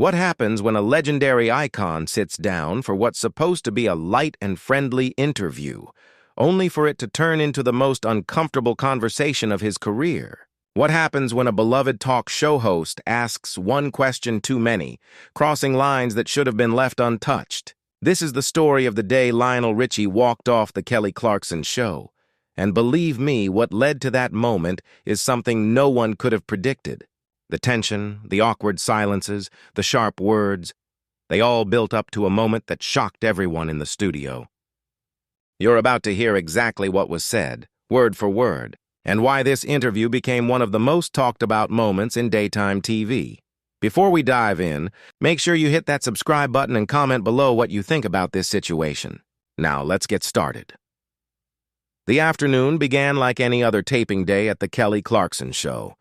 What happens when a legendary icon sits down for what's supposed to be a light and friendly interview, only for it to turn into the most uncomfortable conversation of his career? What happens when a beloved talk show host asks one question too many, crossing lines that should have been left untouched? This is the story of the day Lionel Richie walked off the Clarkson show. And believe me, what led to that moment is something no one could have predicted. The tension, the awkward silences, the sharp words, they all built up to a moment that shocked everyone in the studio. You're about to hear exactly what was said, word for word, and why this interview became one of the most talked about moments in daytime TV. Before we dive in, make sure you hit that subscribe button and comment below what you think about this situation. Now, let's get started. The afternoon began like any other taping day at the Clarkson show.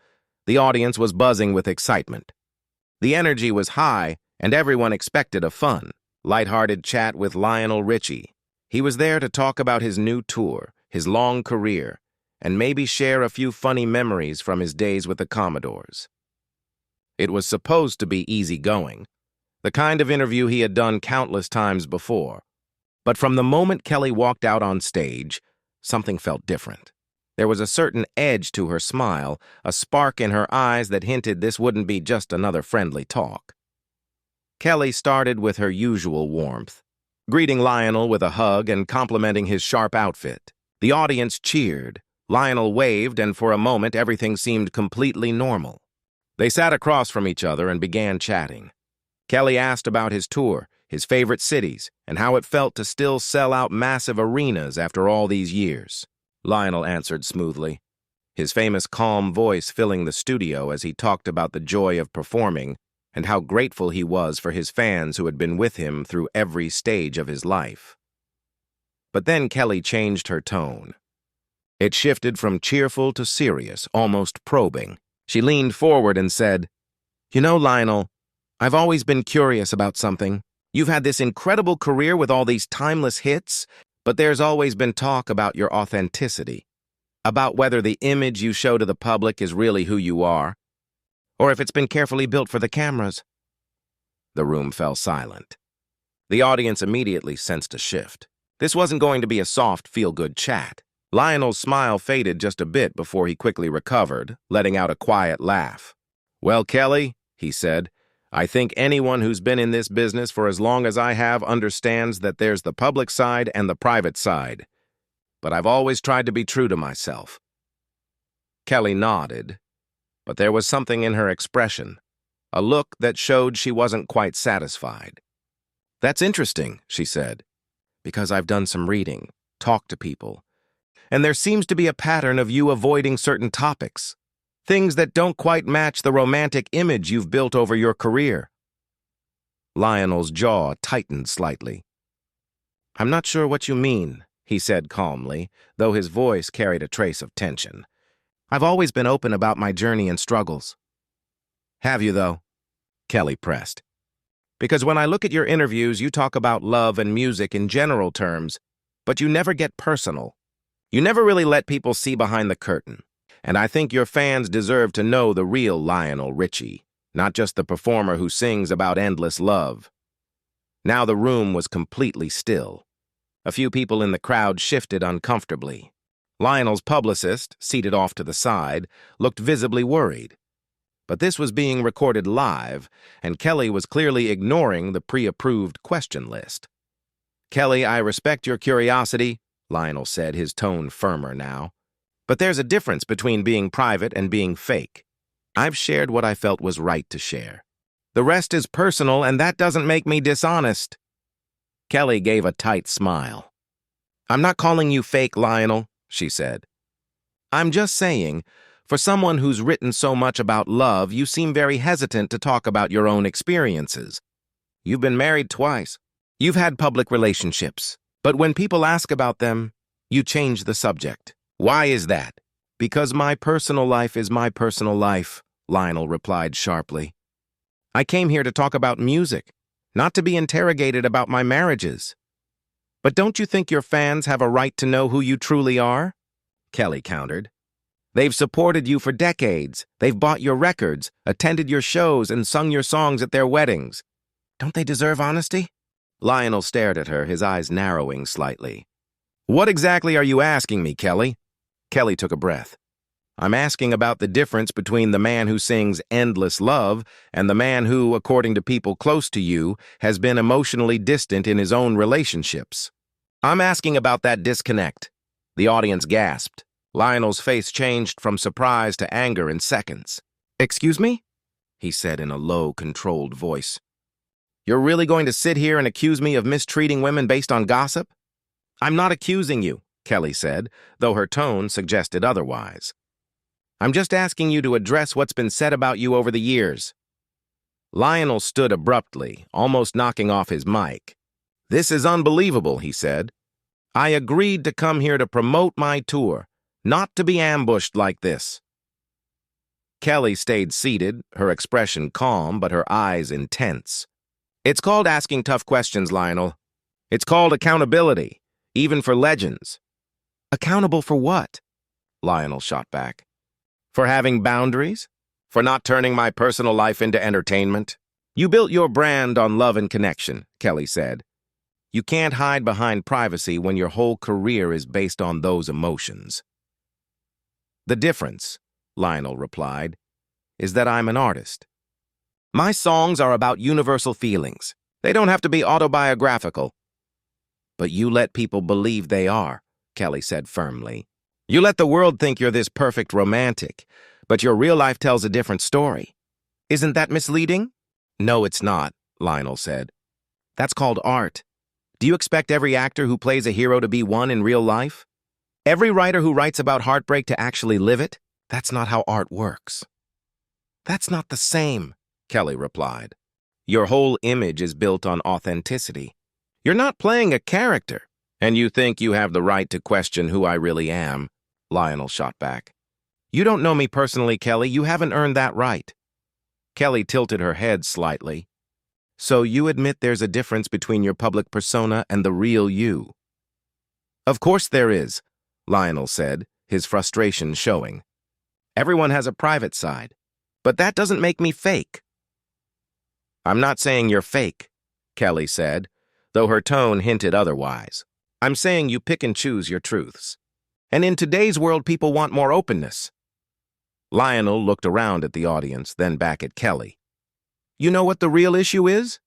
The audience was buzzing with excitement. The energy was high, and everyone expected a fun, lighthearted chat with Lionel Richie. He was there to talk about his new tour, his long career, and maybe share a few funny memories from his days with the Commodores. It was supposed to be easygoing, the kind of interview he had done countless times before. But from the moment Kelly walked out on stage, something felt different. There was a certain edge to her smile, a spark in her eyes that hinted this wouldn't be just another friendly talk. Kelly started with her usual warmth, greeting Lionel with a hug and complimenting his sharp outfit. The audience cheered, Lionel waved, and for a moment everything seemed completely normal. They sat across from each other and began chatting. Kelly asked about his tour, his favorite cities, and how it felt to still sell out massive arenas after all these years. Lionel answered smoothly, his famous calm voice filling the studio as he talked about the joy of performing and how grateful he was for his fans who had been with him through every stage of his life. But then Kelly changed her tone. It shifted from cheerful to serious, almost probing. She leaned forward and said, "You know, Lionel, I've always been curious about something. You've had this incredible career with all these timeless hits, but there's always been talk about your authenticity, about whether the image you show to the public is really who you are, or if it's been carefully built for the cameras." The room fell silent. The audience immediately sensed a shift. This wasn't going to be a soft, feel-good chat. Lionel's smile faded just a bit before he quickly recovered, letting out a quiet laugh. "Well, Kelly," he said, "I think anyone who's been in this business for as long as I have understands that there's the public side and the private side. But I've always tried to be true to myself." Kelly nodded, but there was something in her expression, a look that showed she wasn't quite satisfied. "That's interesting," she said, "because I've done some reading, talked to people, and there seems to be a pattern of you avoiding certain topics. Things that don't quite match the romantic image you've built over your career." Lionel's jaw tightened slightly. "I'm not sure what you mean," he said calmly, though his voice carried a trace of tension. "I've always been open about my journey and struggles." "Have you, though?" Kelly pressed. "Because when I look at your interviews, you talk about love and music in general terms, but you never get personal. You never really let people see behind the curtain. And I think your fans deserve to know the real Lionel Richie, not just the performer who sings about endless love." Now the room was completely still. A few people in the crowd shifted uncomfortably. Lionel's publicist, seated off to the side, looked visibly worried. But this was being recorded live, and Kelly was clearly ignoring the pre-approved question list. "Kelly, I respect your curiosity," Lionel said, his tone firmer now. "But there's a difference between being private and being fake. I've shared what I felt was right to share. The rest is personal, and that doesn't make me dishonest." Kelly gave a tight smile. "I'm not calling you fake, Lionel," she said. "I'm just saying, for someone who's written so much about love, you seem very hesitant to talk about your own experiences. You've been married twice. You've had public relationships. But when people ask about them, you change the subject. Why is that?" "Because my personal life is my personal life," Lionel replied sharply. "I came here to talk about music, not to be interrogated about my marriages." "But don't you think your fans have a right to know who you truly are?" Kelly countered. They've supported you for decades. They've bought your records, attended your shows, and sung your songs at their weddings. Don't they deserve honesty? Lionel stared at her, his eyes narrowing slightly. What exactly are you asking me, Kelly? Kelly took a breath. I'm asking about the difference between the man who sings endless love and the man who, according to people close to you, has been emotionally distant in his own relationships. I'm asking about that disconnect. The audience gasped. Lionel's face changed from surprise to anger in seconds. Excuse me? He said in a low, controlled voice. You're really going to sit here and accuse me of mistreating women based on gossip? I'm not accusing you, Kelly said, though her tone suggested otherwise. I'm just asking you to address what's been said about you over the years. Lionel stood abruptly, almost knocking off his mic. This is unbelievable, he said. I agreed to come here to promote my tour, not to be ambushed like this. Kelly stayed seated, her expression calm, but her eyes intense. It's called asking tough questions, Lionel. It's called accountability, even for legends. Accountable for what? Lionel shot back. For having boundaries? For not turning my personal life into entertainment? You built your brand on love and connection, Kelly said. You can't hide behind privacy when your whole career is based on those emotions. The difference, Lionel replied, is that I'm an artist. My songs are about universal feelings. They don't have to be autobiographical. But you let people believe they are, Kelly said firmly. You let the world think you're this perfect romantic, but your real life tells a different story. Isn't that misleading? No, it's not, Lionel said. That's called art. Do you expect every actor who plays a hero to be one in real life? Every writer who writes about heartbreak to actually live it? That's not how art works. That's not the same, Kelly replied. Your whole image is built on authenticity. You're not playing a character, and you think you have the right to question who I really am, Lionel shot back. You don't know me personally, Kelly. You haven't earned that right. Kelly tilted her head slightly. So you admit there's a difference between your public persona and the real you? Of course there is, Lionel said, his frustration showing. Everyone has a private side, but that doesn't make me fake. I'm not saying you're fake, Kelly said, though her tone hinted otherwise. I'm saying you pick and choose your truths. And in today's world, people want more openness. Lionel looked around at the audience, then back at Kelly. You know what the real issue is?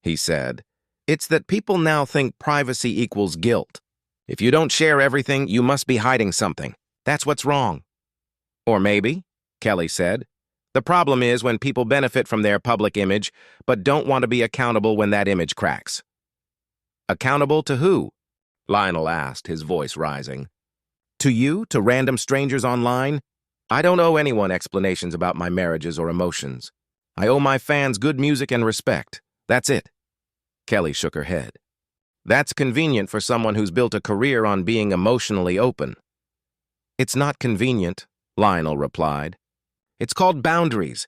He said. It's that people now think privacy equals guilt. If you don't share everything, you must be hiding something. That's what's wrong. Or maybe, Kelly said, the problem is when people benefit from their public image, but don't want to be accountable when that image cracks. Accountable to who? Lionel asked, his voice rising. To you? To random strangers online? I don't owe anyone explanations about my marriages or emotions. I owe my fans good music and respect. That's it. Kelly shook her head. That's convenient for someone who's built a career on being emotionally open. It's not convenient, Lionel replied. It's called boundaries,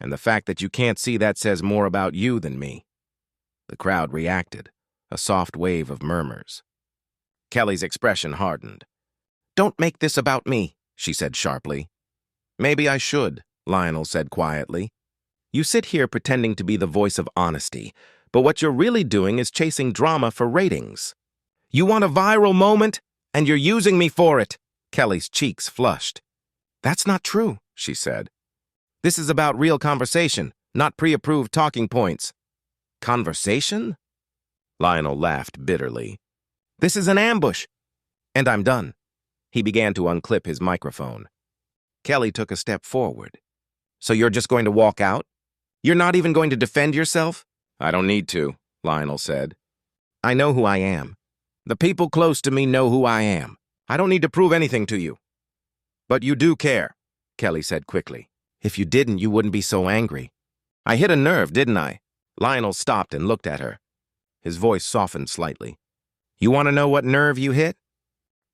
and the fact that you can't see that says more about you than me. The crowd reacted, a soft wave of murmurs. Kelly's expression hardened. Don't make this about me, she said sharply. Maybe I should, Lionel said quietly. You sit here pretending to be the voice of honesty, but what you're really doing is chasing drama for ratings. You want a viral moment, and you're using me for it. Kelly's cheeks flushed. That's not true, she said. This is about real conversation, not pre-approved talking points. Conversation? Lionel laughed bitterly. This is an ambush. And I'm done. He began to unclip his microphone. Kelly took a step forward. So you're just going to walk out? You're not even going to defend yourself? I don't need to, Lionel said. I know who I am. The people close to me know who I am. I don't need to prove anything to you. But you do care, Kelly said quickly. If you didn't, you wouldn't be so angry. I hit a nerve, didn't I? Lionel stopped and looked at her. His voice softened slightly. You want to know what nerve you hit?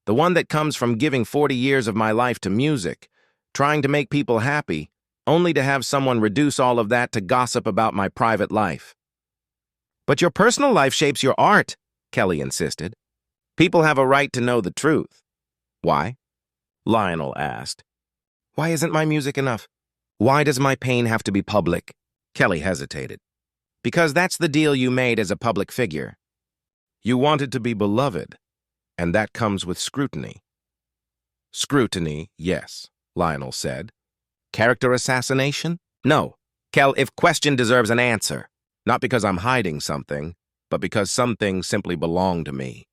The one that comes from giving 40 years of my life to music, trying to make people happy, only to have someone reduce all of that to gossip about my private life. But your personal life shapes your art, Kelly insisted. People have a right to know the truth. Why? Lionel asked. Why isn't my music enough? Why does my pain have to be public? Kelly hesitated. Because that's the deal you made as a public figure. You wanted to be beloved, and that comes with scrutiny. Scrutiny, yes, Lionel said. Character assassination? No. Kel, if question deserves an answer, not because I'm hiding something, but because some things simply belong to me.